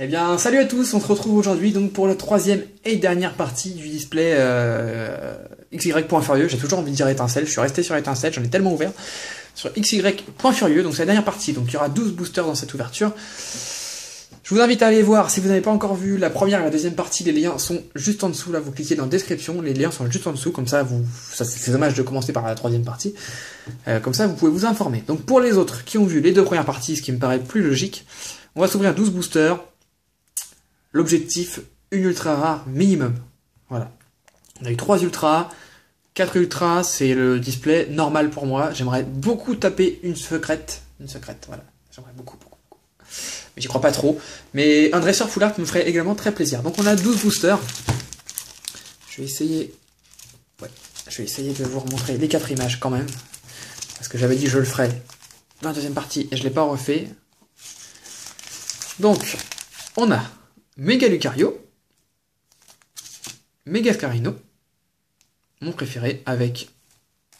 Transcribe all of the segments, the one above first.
Eh bien, salut à tous, on se retrouve aujourd'hui donc pour la troisième et dernière partie du display XY.Furieux. J'ai toujours envie de dire étincelle, je suis resté sur étincelle, j'en ai tellement ouvert. Sur XY.Furieux, donc c'est la dernière partie, donc il y aura 12 boosters dans cette ouverture. Je vous invite à aller voir, si vous n'avez pas encore vu la première et la deuxième partie, les liens sont juste en dessous, là vous cliquez dans la description, les liens sont juste en dessous, comme ça, c'est dommage de commencer par la troisième partie, comme ça vous pouvez vous informer. Donc pour les autres qui ont vu les deux premières parties, ce qui me paraît plus logique, on va s'ouvrir 12 boosters. L'objectif, une ultra rare minimum. Voilà. On a eu 3 ultras, 4 ultras, c'est le display normal pour moi. J'aimerais beaucoup taper une secrète. Voilà. J'aimerais beaucoup. Mais j'y crois pas trop. Mais un dresseur full art me ferait également très plaisir. Donc on a 12 boosters. Je vais essayer de vous remontrer les 4 images quand même. Parce que j'avais dit que je le ferais dans la deuxième partie et je l'ai pas refait. Donc, on a Mega Lucario, Mega Scarino, mon préféré, avec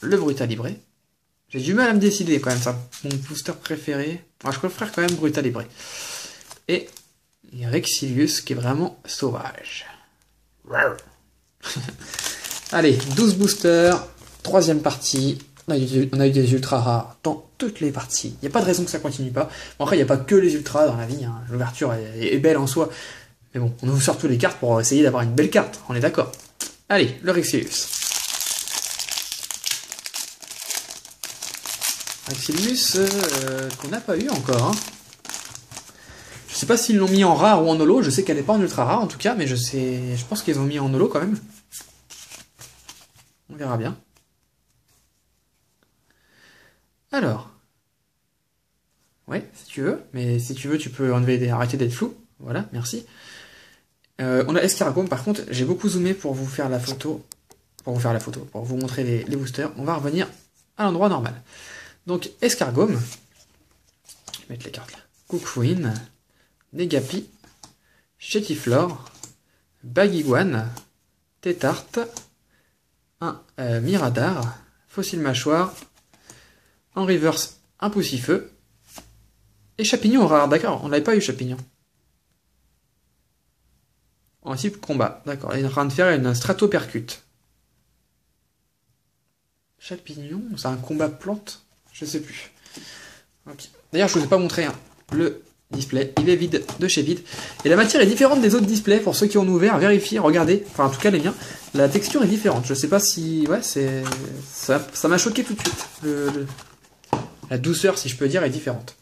le Brutalibré. J'ai du mal à me décider quand même, ça. Mon booster préféré. Alors, je préfère quand même Brutalibré. Et Rexilius qui est vraiment sauvage. Allez, 12 boosters, troisième partie. On a eu des ultras rares dans toutes les parties. Il n'y a pas de raison que ça continue pas. Bon, après, il n'y a pas que les ultras dans la vie. Hein. L'ouverture est belle en soi. Mais bon, on ouvre surtout les cartes pour essayer d'avoir une belle carte. On est d'accord. Allez, le Rexilius. Rexilius qu'on n'a pas eu encore. Hein. Je sais pas s'ils l'ont mis en rare ou en holo. Je sais qu'elle n'est pas en ultra rare en tout cas. Mais je pense qu'ils ont mis en holo quand même. On verra bien. Alors. Ouais, si tu veux. Mais si tu veux, tu peux arrêter d'être flou. Voilà, merci. On a Escargome, par contre, j'ai beaucoup zoomé pour vous faire la photo. Pour vous montrer les boosters. On va revenir à l'endroit normal. Donc, Escargome. Je vais mettre les cartes là. Coucouine, Negapi, Chetiflore, Bagiguane, Tétarte, un Miradar, Fossile Mâchoire, en reverse, un Poussifeu, et Chapignon rare, d'accord, on n'avait pas eu Chapignon. En type combat, d'accord, il est en train de faire une Stratopercute. Chapignon, c'est un combat plante? Je sais plus. Okay. D'ailleurs, je vous ai pas montré le display, il est vide de chez vide. Et la matière est différente des autres displays, pour ceux qui ont ouvert, vérifiez, regardez, enfin en tout cas les miens, la texture est différente. Je sais pas si... Ouais, ça m'a choqué tout de suite. La douceur, si je peux dire, est différente.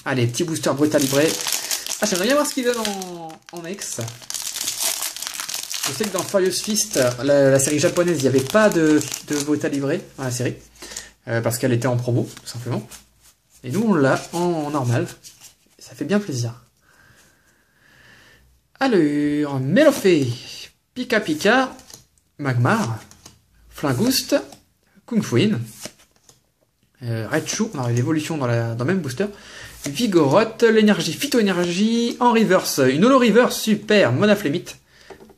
Allez, petit booster Brutalibré. Ah, j'aimerais bien voir ce qu'il donne en ex. Je sais que dans Furious Fist, la série japonaise, il n'y avait pas de Brutalibré dans la série. Parce qu'elle était en promo, tout simplement. Et nous, on l'a en normal. Ça fait bien plaisir. Alors, Melofé, Pika Pika, Magmar, Flingouste, Kung Fuin, Raichu, on a l'évolution dans le même booster. Vigoroth, l'énergie, Phyto-énergie, en reverse, une holo reverse, super, Monaflémite.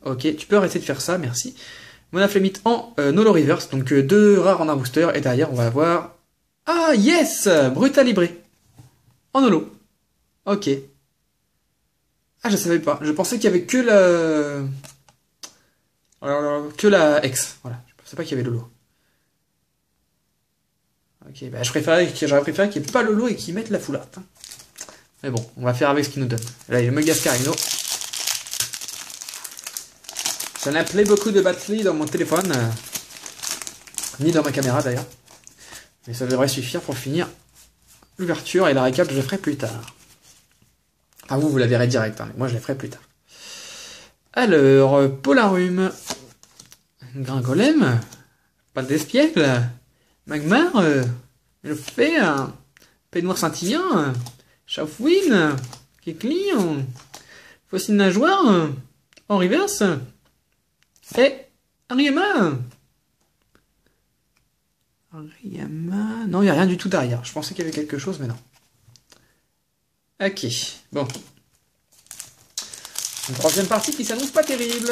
Ok, tu peux arrêter de faire ça, merci. Monaflémite en holo reverse, donc 2 rares en un booster, et derrière on va avoir... Ah, yes, Brutalibré. En holo. Ok. Ah, je savais pas, je pensais qu'il y avait que la X, voilà, je pensais pas qu'il y avait l'holo. Ok, bah j'aurais préféré qu'il n'y ait pas l'holo et qu'ils mettent la full art. Hein. Mais bon, on va faire avec ce qu'ils nous donnent. Là, il y a le Mega Scarino. J'en ai appelé beaucoup de batteries dans mon téléphone. Ni dans ma caméra d'ailleurs. Mais ça devrait suffire pour finir l'ouverture et la récap, je le ferai plus tard. Ah, vous la verrez direct, hein, mais moi je la ferai plus tard. Alors, Polarum, Gringolem, pas d'espiègle, Magmar, le fait, Peignoir scintillant, Chafouine, Kikli, Fossile nageoire, en reverse, et Ariama. Non, il n'y a rien du tout derrière. Je pensais qu'il y avait quelque chose, mais non. Ok, bon. Une troisième partie qui s'annonce pas terrible.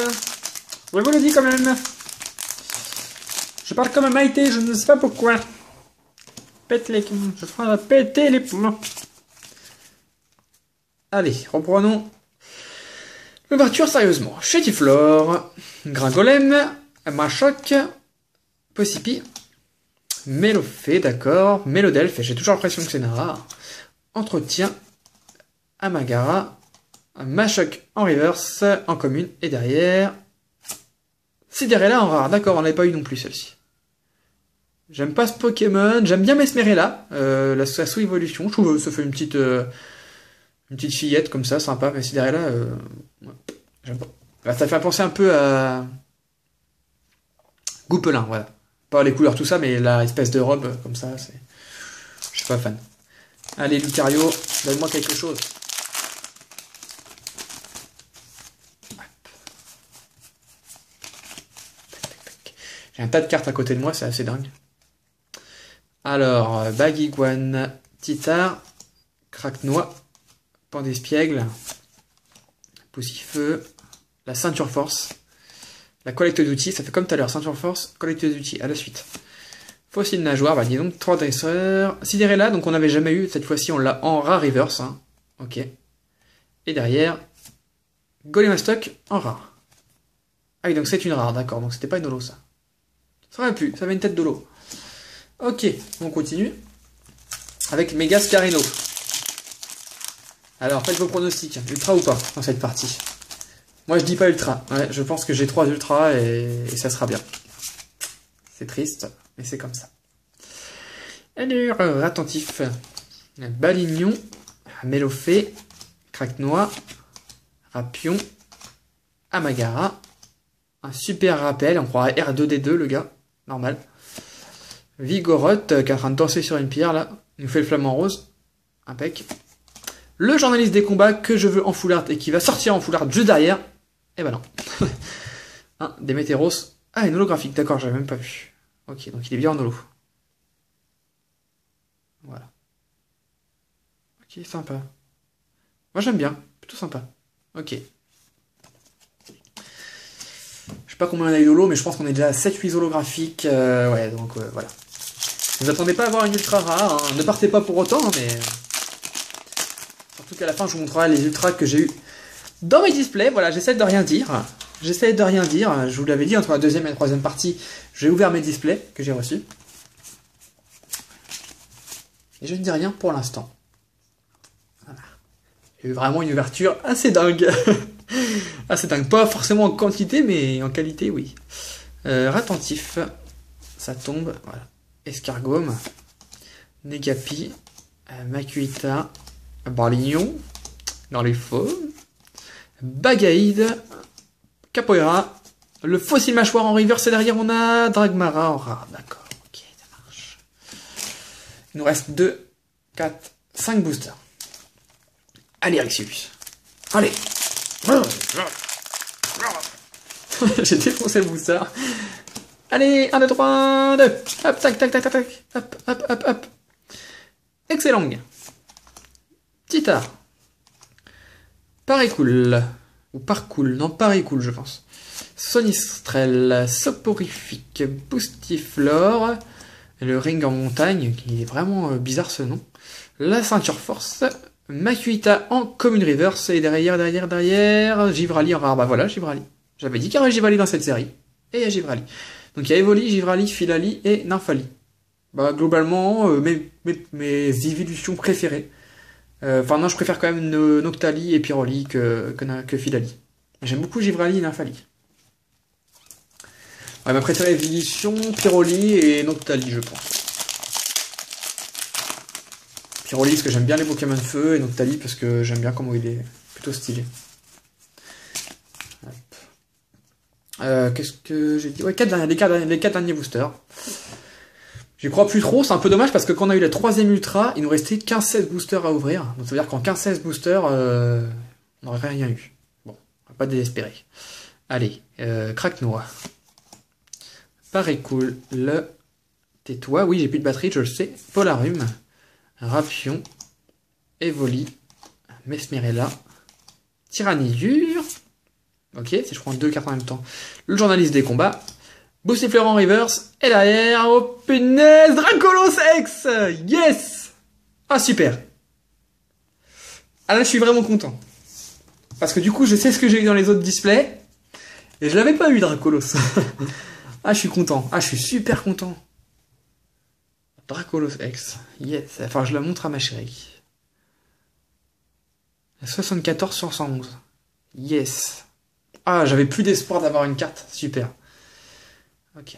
Je vous le dis quand même. Je parle comme un Maïté, je ne sais pas pourquoi. Je ferai péter les poumons. Allez, reprenons L'ouverture, sérieusement. Chétiflore, Gringolem, Machoc, Possipi, Mélofée, d'accord, Mélodelphe, j'ai toujours l'impression que c'est une rare. Entretien, Amagara, Machoc en reverse, en commune, et derrière, Sidérella en rare, d'accord, on n'avait pas eu non plus celle-ci. J'aime pas ce Pokémon, j'aime bien Mesmerella, la sous-évolution, je trouve que ça fait une petite fillette comme ça, sympa, mais Sidérella, ouais, j'aime pas. Bah, ça fait penser un peu à Goupelin, voilà. Pas les couleurs, tout ça, mais la espèce de robe, comme ça, c'est... Je suis pas fan. Allez, Lucario, donne-moi quelque chose. J'ai un tas de cartes à côté de moi, c'est assez dingue. Alors, Baguiguane, Titar, Craquenois, Pandespiègle, Poussifeu, la Ceinture Force, la collecte d'outils, ça fait comme tout à l'heure, Ceinture Force, collecte d'outils, à la suite. Fossile Nageoire, bah dis donc, 3 dresseurs. Sidérella, donc on n'avait jamais eu, cette fois-ci on l'a en rare reverse, hein. Ok. Et derrière, Golemostock en rare. Ah oui, donc c'est une rare, d'accord, donc c'était pas une holo ça. Ça aurait pu, ça avait une tête d'holo. Ok, on continue. Avec Mégascarino. Alors, faites vos pronostics, ultra ou pas, dans cette partie. Moi je dis pas ultra, ouais, je pense que j'ai 3 ultras et ça sera bien. C'est triste, mais c'est comme ça. Alors, attentif. Balignon, Mélofée, Craquenois, Rapion, Amagara, un super rappel, on croit R2D2 le gars, normal. Vigoroth, qui est en train de danser sur une pierre là, il nous fait le flamant rose, impec. Le journaliste des combats que je veux en full art et qui va sortir en full art juste derrière, eh ben non. Un Démétéros, ah une holographique, d'accord, j'avais même pas vu. Ok, donc il est bien en holo. Voilà. Ok, sympa. Moi j'aime bien, plutôt sympa. Ok. Je sais pas combien on a eu d'holo, mais je pense qu'on est déjà à 7-8 holographiques. Ouais, donc voilà. Ne vous attendez pas à avoir une ultra rare, hein. Ne partez pas pour autant, mais... Surtout qu'à la fin, je vous montrerai les ultras que j'ai eu dans mes displays. Voilà, j'essaie de rien dire. J'essaie de rien dire. Je vous l'avais dit, entre la deuxième et la troisième partie, j'ai ouvert mes displays que j'ai reçus. Et je ne dis rien pour l'instant. Voilà. J'ai eu vraiment une ouverture assez dingue. Assez dingue. Pas forcément en quantité, mais en qualité, oui. Ratentif. Ça tombe. Voilà. Escargome. Negapi. Makuita. Barlignon. Dans les faux. Bagaïde. Capoeira. Le fossile mâchoire en reverse. Et derrière, on a Dragmara en rare. D'accord. Ok, ça marche. Il nous reste 2, 4, 5 boosters. Allez, Rexius. Allez. J'ai défoncé le booster. Allez, 1, 2, 3, 1, 2. Hop, tac, tac, tac, tac, tac. Hop, hop, hop, hop. Excellent. Titar. Paricool. Ou Parcool. Non, Paricool, je pense. Sonistrel. Soporifique. Boostiflore. Le ring en montagne, qui est vraiment bizarre ce nom. La ceinture force. Makuita en commune reverse. Et derrière, Givrali en rare. Bah voilà, Givrali. J'avais dit qu'il y aurait Givrali dans cette série. Et il y a Givrali. Donc il y a Evoli, Givrali, Filali et Nymphali. Bah globalement, mes évolutions préférées. Enfin non, je préfère quand même Noctali et Pyroli que Filali. J'aime beaucoup Givrali et Nymphali. Ouais, ma préférée évolution, Pyroli et Noctali, je pense. Pyroli parce que j'aime bien les Pokémon de feu et Noctali parce que j'aime bien comment il est plutôt stylé. Qu'est-ce que j'ai dit? Ouais, les 4 derniers boosters. J'y crois plus trop, c'est un peu dommage parce que quand on a eu la 3ème ultra, il nous restait 15-16 boosters à ouvrir. Donc ça veut dire qu'en 15-16 boosters, on n'aurait rien eu. Bon, on va pas désespérer. Allez, Craquenois. Paricool, le tais-toi. Oui, j'ai plus de batterie, je le sais. Polarum, Rapion, Evoli, Mesmerella, Tyrannidure. Ok, si je prends 2 cartes en même temps. Le journaliste des combats. Boostifleur en reverse. Et derrière, oh punaise, Dracolos X. Yes. Ah, super. Ah là, je suis vraiment content. Parce que du coup, je sais ce que j'ai eu dans les autres displays. Et je l'avais pas eu, Dracolos. Ah, je suis content. Ah, je suis super content. Dracolos X. Yes. Enfin, je la montre à ma chérie. 74 sur 111. Yes. Ah, j'avais plus d'espoir d'avoir une carte. Super. Ok.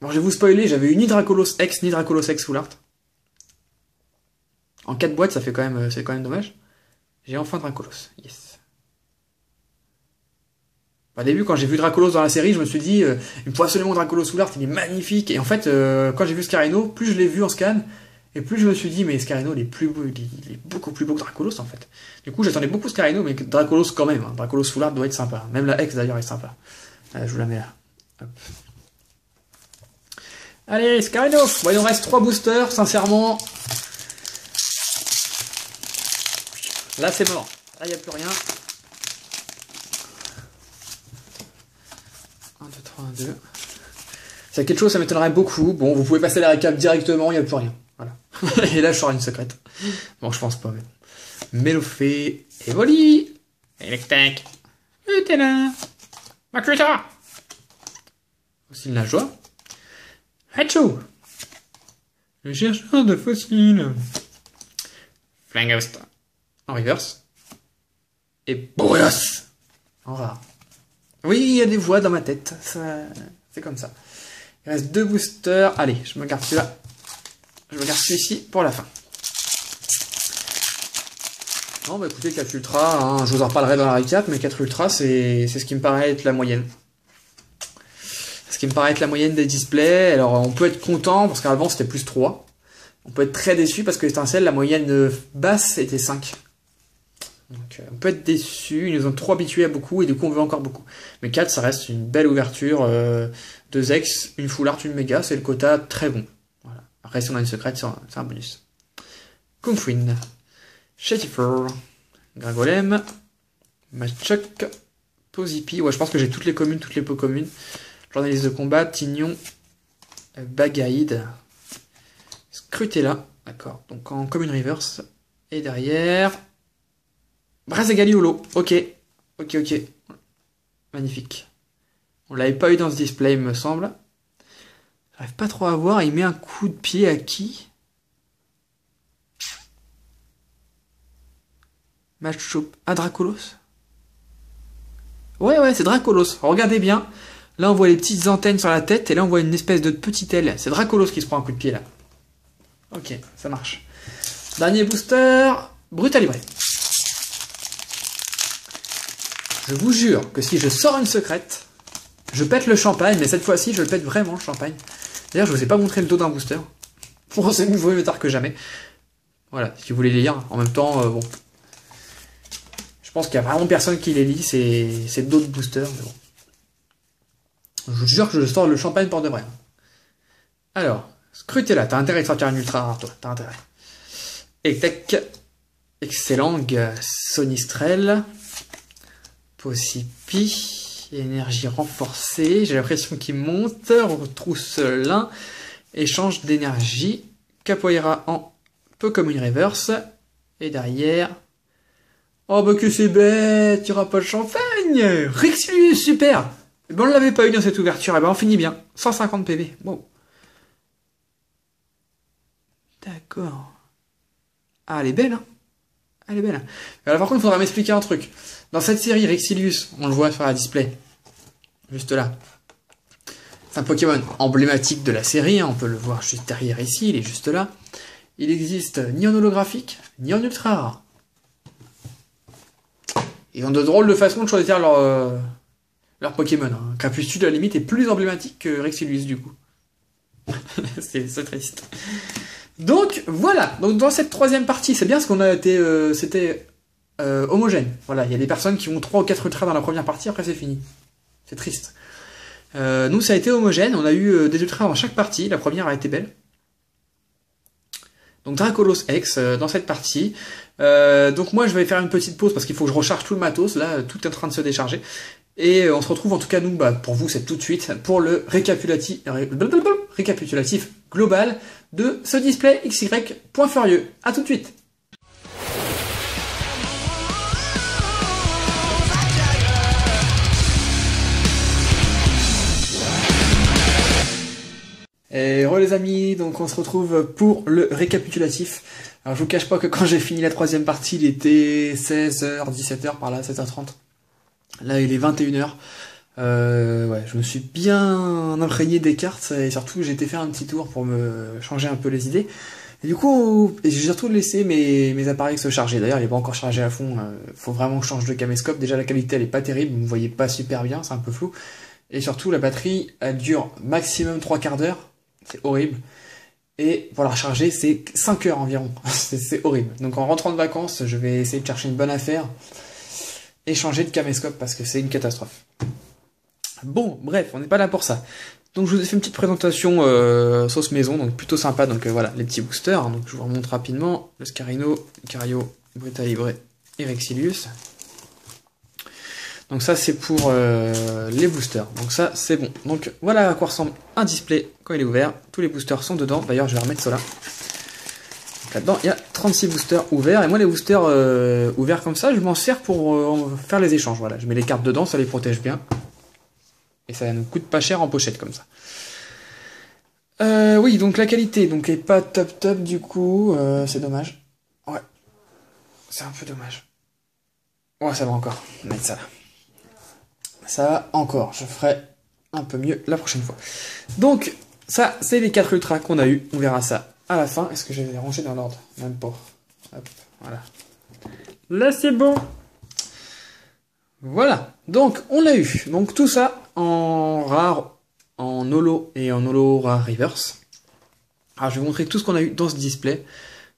Bon, je vais vous spoiler, j'avais eu ni Dracolos X ni Dracolos X Full Art. En 4 boîtes, ça fait quand même, c'est quand même dommage. J'ai enfin Dracolos. Yes. Au début, quand j'ai vu Dracolos dans la série, je me suis dit, il me faut absolument Dracolos Full Art, il est magnifique. Et en fait, quand j'ai vu Scarino, plus je l'ai vu en scan, et plus je me suis dit, mais Scarino, il est beaucoup plus beau que Dracolos, en fait. Du coup, j'attendais beaucoup Scarino, mais Dracolos quand même. Hein. Dracolos Full Art doit être sympa. Même la X, d'ailleurs, est sympa. Je vous la mets là. Hop. Allez, Scarino. Bon, il en reste 3 boosters, sincèrement. Là, c'est mort. Là, il n'y a plus rien. 1, 2, 3, 1, 2. C'est quelque chose, ça m'étonnerait beaucoup. Bon, vous pouvez passer la récap directement, il n'y a plus rien. Voilà. Et là, je sors une secrète. Bon, je pense pas, mais bon. Mélofée, Evoli, Electek, Utena, Makuta, aussi de la joie, Hachu, le chercheur de fossiles, Flangoust, en reverse, et Boreas, en rare. Oui, il y a des voix dans ma tête, c'est comme ça. Il reste 2 boosters. Allez, je me garde celui-là. Je me garde celui-ci pour la fin. Non, bah écoutez, 4 Ultra, hein, je vous en reparlerai dans la récap, mais 4 Ultra, c'est ce qui me paraît être la moyenne. Ce qui me paraît être la moyenne des displays. Alors, on peut être content, parce qu'avant, c'était plus 3. On peut être très déçu, parce que Étincelle, la moyenne basse était 5. Donc, on peut être déçu. Ils nous ont trop habitués à beaucoup, et du coup, on veut encore beaucoup. Mais 4, ça reste une belle ouverture. 2 X, une Full Art, une Méga, c'est le quota très bon. Voilà. Après, si on a une secrète, c'est un bonus. Kumfuin. Shetifer, Gragolem, Machok, Pozipi. Ouais, je pense que j'ai toutes les communes, toutes les pots communes. Journaliste de combat, Tignon, Bagaïd, Scrutella. D'accord, donc en commune reverse. Et derrière, Brazegali Holo. Ok, ok. Magnifique. On l'avait pas eu dans ce display, il me semble. J'arrive pas trop à voir. Il met un coup de pied à qui? Matchup à Dracolos. Ouais, c'est Dracolos. Regardez bien. Là, on voit les petites antennes sur la tête. Et là, on voit une espèce de petite aile. C'est Dracolos qui se prend un coup de pied, là. Ok, ça marche. Dernier booster. Brutal Libré. Je vous jure que si je sors une secrète, je pète le champagne. Mais cette fois-ci, je le pète vraiment, le champagne. D'ailleurs, je vous ai pas montré le dos d'un booster. Bon, c'est mieux tard que jamais. Voilà, si vous voulez les lire. En même temps, bon... Je pense qu'il y a vraiment personne qui les lit, c'est d'autres boosters, mais bon. Je vous jure que je sors le champagne pour de vrai. Alors, Scrutella, t'as intérêt de sortir un ultra rare, toi, t'as intérêt. Electek, excellent, Sonistrel, Possipi, énergie renforcée, j'ai l'impression qu'il monte, Retrousselin, échange d'énergie, Capoeira en peu comme une reverse, et derrière... Oh bah que c'est bête, il n'y aura pas de champagne. Rexilius, super. Et ben on l'avait pas eu dans cette ouverture, et ben on finit bien. 150 PV, wow. D'accord. Ah, elle est belle, hein. Elle est belle. Alors par contre, il faudra m'expliquer un truc. Dans cette série, Rexilius, on le voit sur la display. Juste là. C'est un Pokémon emblématique de la série, hein. On peut le voir juste derrière ici, il est juste là. Il existe ni en holographique, ni en ultra rare. Ils ont de drôles de façons de choisir leur Pokémon. Hein. Crapuscule, à la limite, est plus emblématique que Rexilius, du coup. c'est triste. Donc, voilà. Donc, dans cette troisième partie, c'est bien parce qu'on a été... c'était homogène. Voilà, il y a des personnes qui ont 3 ou 4 ultras dans la première partie, après c'est fini. C'est triste. Nous, ça a été homogène. On a eu des ultras dans chaque partie. La première a été belle. Donc Dracolos X dans cette partie. Donc moi je vais faire une petite pause parce qu'il faut que je recharge tout le matos. Là tout est en train de se décharger. Et on se retrouve en tout cas nous, pour vous c'est tout de suite, pour le récapitulatif global de ce display XY. Point furieux. À tout de suite. Et re les amis, donc on se retrouve pour le récapitulatif. Alors je vous cache pas que quand j'ai fini la troisième partie, il était 16h, 17h par là, 16h30. Là il est 21h. Ouais, je me suis bien imprégné des cartes et surtout j'ai été faire un petit tour pour me changer un peu les idées. Et du coup, j'ai surtout laissé mes appareils se charger. D'ailleurs, il n'est pas encore chargé à fond. Faut vraiment que je change de caméscope. Déjà, la qualité, elle est pas terrible. Vous ne voyez pas super bien, c'est un peu flou. Et surtout, la batterie, elle dure maximum 3 quarts d'heure. C'est horrible. Et pour la recharger, c'est 5 heures environ. C'est horrible. Donc, en rentrant de vacances, je vais essayer de chercher une bonne affaire et changer de caméscope parce que c'est une catastrophe. Bon, bref, on n'est pas là pour ça. Donc je vous ai fait une petite présentation sauce maison, donc plutôt sympa. Donc voilà, les petits boosters. Donc je vous remonte rapidement le Scarino, Cario, Brutalibre et Rexilius. Donc ça c'est pour les boosters. Donc ça c'est bon. Donc voilà à quoi ressemble un display quand il est ouvert. Tous les boosters sont dedans. D'ailleurs je vais remettre cela. Là-dedans il y a 36 boosters ouverts. Et moi les boosters ouverts comme ça, je m'en sers pour faire les échanges. Voilà, je mets les cartes dedans, ça les protège bien. Et ça ne coûte pas cher en pochette comme ça. Oui, donc la qualité donc est pas top du coup. C'est dommage. Ouais. C'est un peu dommage. Ouais, ça va encore. Mettre ça là. Ça va encore. Je ferai un peu mieux la prochaine fois. Donc, ça, c'est les 4 ultras qu'on a eu. On verra ça à la fin. Est-ce que je vais les ranger dans l'ordre? Même pas. Hop, voilà. Là, c'est bon. Voilà, donc on l'a eu. Donc tout ça en rare, en holo et en holo rare reverse. Alors je vais vous montrer tout ce qu'on a eu dans ce display.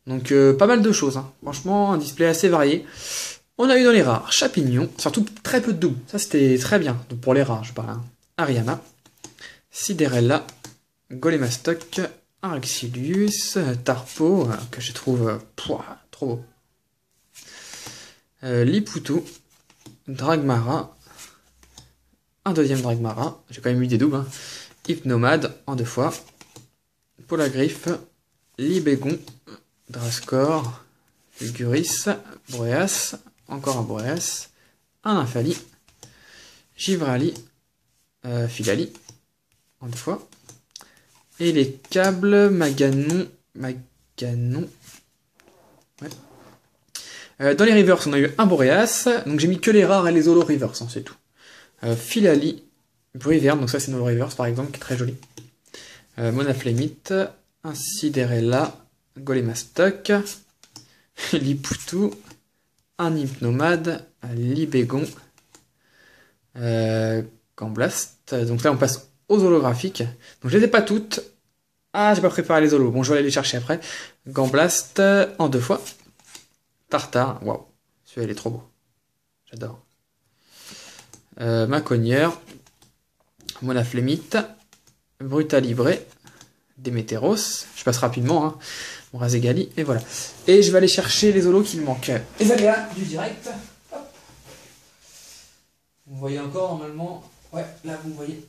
Donc pas mal de choses, hein. Franchement un display assez varié. On a eu dans les rares Chapignon, surtout très peu de doubles. Ça c'était très bien, donc pour les rares je parle. Hein. Ariana, Siderella, Golemastoc, Arexilius, Tarpo, que je trouve trop beau. Liputu, Dragmara, un deuxième Dragmara, j'ai quand même eu des doubles, hein. Hypnomade en 2 fois, Polagriffe, Libégon, Drascore, Fulguris, Boreas, encore un Boreas, un Infali, Givrali, Filali en 2 fois, et les câbles Maganon, ouais. Dans les reverse, on a eu un Boreas, donc j'ai mis que les rares et les holo reverse, hein, c'est tout. Filali, Bruyverne, donc ça c'est nos reverse par exemple, qui est très joli. Monaflémite, un Siderella, Golemastoc, Liputu, un Hypnomade, un Libégon, Gamblast. Donc là on passe aux holographiques. Donc je les ai pas toutes. Ah, j'ai pas préparé les holos. Bon, je vais aller les chercher après. Gamblast en 2 fois. Tartare, waouh, celui-là il est trop beau. J'adore. Macogneur, Monaflémite, Brutalibre, Démétéros. Je passe rapidement, hein. Razegali, et voilà. Et je vais aller chercher les holos qui me manquent. Les aléas du direct. Hop. Vous voyez encore normalement. Ouais, là vous me voyez.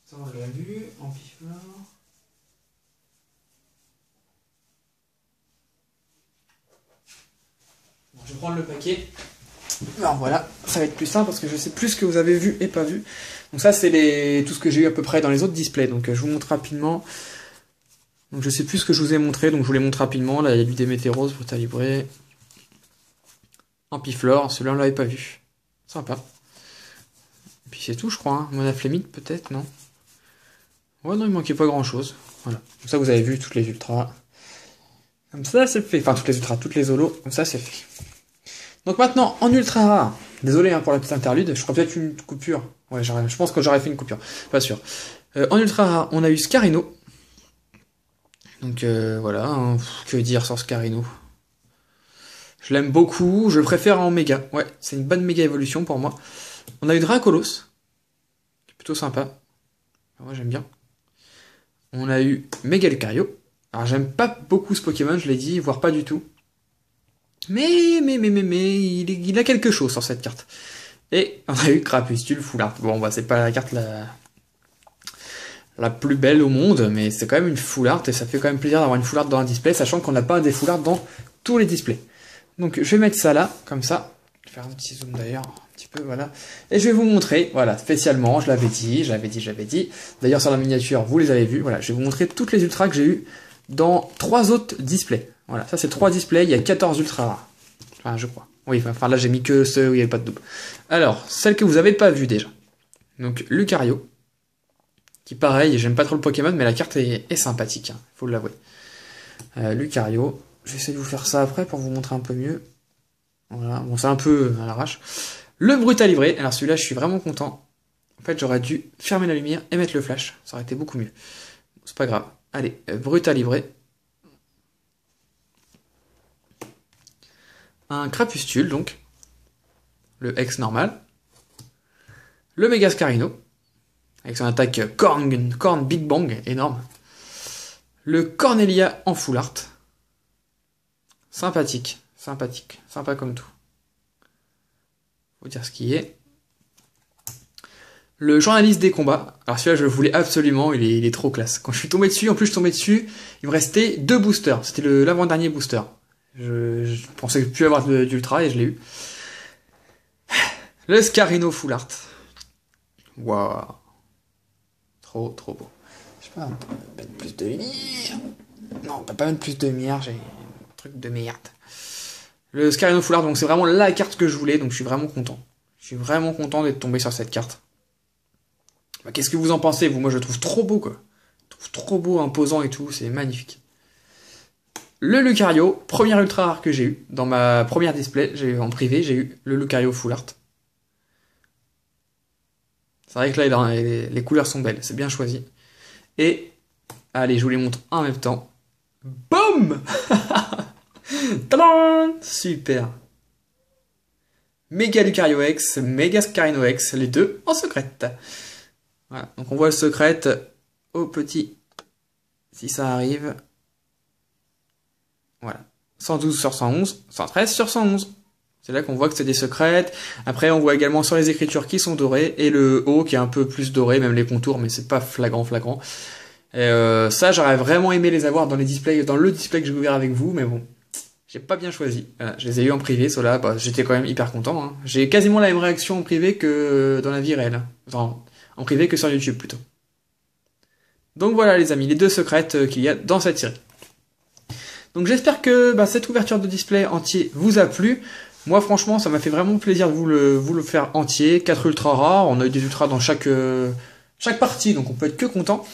Ça, on l'a vu, en pifleur. Bon, je vais prendre le paquet. Alors voilà, ça va être plus simple parce que je sais plus ce que vous avez vu et pas vu. Donc ça, c'est tout ce que j'ai eu à peu près dans les autres displays. Donc je vous montre rapidement. Donc je sais plus ce que je vous ai montré, donc je vous les montre rapidement. Là, il y a du Démétéros, Brutalibre. Ampiflore, celui-là, on l'avait pas vu. Sympa. Et puis c'est tout, je crois. Hein. Monaflémite, peut-être, non? Ouais, non, il manquait pas grand-chose. Voilà. Comme ça, vous avez vu toutes les ultras. Comme ça, c'est fait. Enfin, toutes les ultras, toutes les holos. Comme ça, c'est fait. Donc maintenant, en ultra rare. Désolé hein, pour la petite interlude. Je ferai peut-être une coupure. Ouais, je pense que j'aurais fait une coupure. Pas sûr. En ultra rare, on a eu Scarino. Donc voilà. Hein, que dire sur Scarino? Je l'aime beaucoup. Je le préfère en méga. Ouais, c'est une bonne méga évolution pour moi. On a eu Dracolos. Qui est plutôt sympa. Moi, j'aime bien. On a eu Méga Lucario. Alors, j'aime pas beaucoup ce Pokémon, je l'ai dit, voire pas du tout. Mais, il a quelque chose sur cette carte. Et on a eu Crapustule Full Art. Bon, bah, c'est pas la carte la plus belle au monde, mais c'est quand même une Full Art, et ça fait quand même plaisir d'avoir une Full Art dans un display, sachant qu'on n'a pas des Full Art dans tous les displays. Donc je vais mettre ça là, comme ça. Je vais faire un petit zoom d'ailleurs, un petit peu, voilà. Et je vais vous montrer, voilà, spécialement, je l'avais dit. D'ailleurs sur la miniature, vous les avez vus, voilà. Je vais vous montrer toutes les ultras que j'ai eu dans 3 autres displays. Voilà, ça c'est 3 displays, il y a 14 ultras rares. Enfin, je crois. Oui, enfin là j'ai mis que ceux où il n'y avait pas de double. Alors, celle que vous n'avez pas vue déjà. Donc Lucario. Qui pareil, j'aime pas trop le Pokémon, mais la carte est sympathique, hein, faut l'avouer. Lucario. Je vais essayer de vous faire ça après pour vous montrer un peu mieux. Voilà, bon c'est un peu à l'arrache. Le Brutalibré, alors celui-là je suis vraiment content. En fait j'aurais dû fermer la lumière et mettre le flash, ça aurait été beaucoup mieux. C'est pas grave. Allez, Brutalibré. Un Crapustule donc. Le X normal. Le Megascarino. Avec son attaque Corn Big Bang, énorme. Le Cornelia en full art. Sympathique, sympa comme tout. Faut dire ce qui est. Le journaliste des combats. Alors celui-là, je le voulais absolument, il est trop classe. Quand je suis tombé dessus, en plus je tombais dessus, il me restait 2 boosters. C'était l'avant-dernier booster. Je pensais plus avoir d'ultra et je l'ai eu. Le Scarino full art. Waouh. Trop beau. Je sais pas, on peut mettre plus de lumière. Non, on peut pas mettre plus de lumière, j'ai un truc de merde. Le Scarino full art, donc c'est vraiment la carte que je voulais, donc je suis vraiment content. Je suis vraiment content d'être tombé sur cette carte. Bah, qu'est-ce que vous en pensez, vous? Moi je le trouve trop beau, quoi. Je le trouve trop beau, imposant et tout, c'est magnifique. Le Lucario, premier ultra rare que j'ai eu. Dans ma première display, en privé, j'ai eu le Lucario full art. C'est vrai que là, les couleurs sont belles, c'est bien choisi. Et, allez, je vous les montre en même temps. Boum. Tadam! Super. Méga Lucario X, Méga Scarino X, les deux en secrète. Voilà, donc on voit le secrète au petit, si ça arrive. Voilà, 112 sur 111, 113 sur 111. C'est là qu'on voit que c'est des secrètes. Après, on voit également sur les écritures qui sont dorées et le haut qui est un peu plus doré, même les contours, mais c'est pas flagrant. Et ça, j'aurais vraiment aimé les avoir dans les displays, dans le display que j'ai ouvert avec vous, mais bon, j'ai pas bien choisi. Voilà, je les ai eu en privé, ceux-là, bah, j'étais quand même hyper content. Hein. J'ai quasiment la même réaction en privé que dans la vie réelle. Enfin, en privé que sur YouTube plutôt. Donc voilà les amis, les 2 secrètes qu'il y a dans cette série. Donc j'espère que cette ouverture de display entier vous a plu. Moi franchement ça m'a fait vraiment plaisir de vous le faire entier. 4 ultras rares, on a eu des ultras dans chaque partie, donc on peut être que content.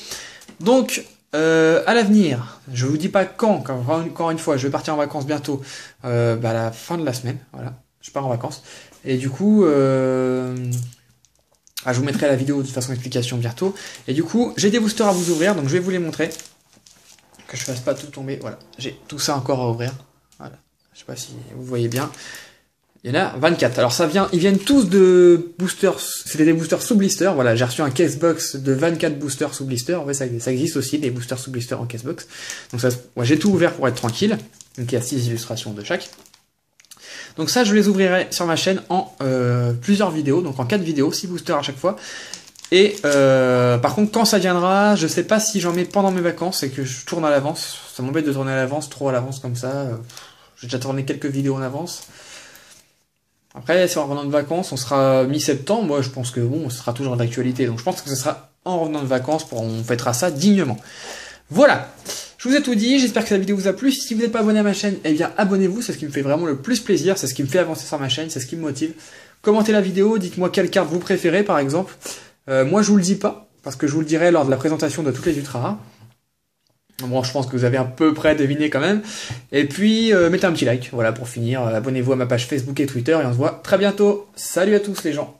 Donc à l'avenir, je vous dis pas quand, encore une fois, je vais partir en vacances bientôt, à la fin de la semaine, voilà, je pars en vacances. Et du coup, je vous mettrai la vidéo de toute façon explication bientôt. Et du coup, j'ai des boosters à vous ouvrir, donc je vais vous les montrer. Que je fasse pas tout tomber, voilà. J'ai tout ça encore à ouvrir. Voilà. Je sais pas si vous voyez bien. Il y en a 24. Alors ils viennent tous de boosters, c'était des boosters sous blister. Voilà, j'ai reçu un casebox de 24 boosters sous blister. En fait, ça existe aussi, des boosters sous blister en casebox. Donc ça, j'ai tout ouvert pour être tranquille. Donc il y a 6 illustrations de chaque. Donc ça, je les ouvrirai sur ma chaîne en plusieurs vidéos, donc en 4 vidéos, 6 boosters à chaque fois. Et par contre, quand ça viendra, je sais pas si j'en mets pendant mes vacances et que je tourne à l'avance. Ça m'embête de tourner à l'avance, trop à l'avance comme ça. J'ai déjà tourné quelques vidéos en avance. Après, si en revenant de vacances, on sera mi-septembre, moi je pense que bon, ce sera toujours d'actualité. Donc je pense que ce sera en revenant de vacances, on fêtera ça dignement. Voilà, je vous ai tout dit, j'espère que cette vidéo vous a plu. Si vous n'êtes pas abonné à ma chaîne, eh bien abonnez-vous, c'est ce qui me fait vraiment le plus plaisir, c'est ce qui me fait avancer sur ma chaîne, c'est ce qui me motive. Commentez la vidéo, dites-moi quelle carte vous préférez par exemple. Moi je vous le dis pas, parce que je vous le dirai lors de la présentation de toutes les ultra rares. Bon, je pense que vous avez à peu près deviné quand même. Et puis, mettez un petit like, voilà, pour finir. Abonnez-vous à ma page Facebook et Twitter, et on se voit très bientôt. Salut à tous les gens.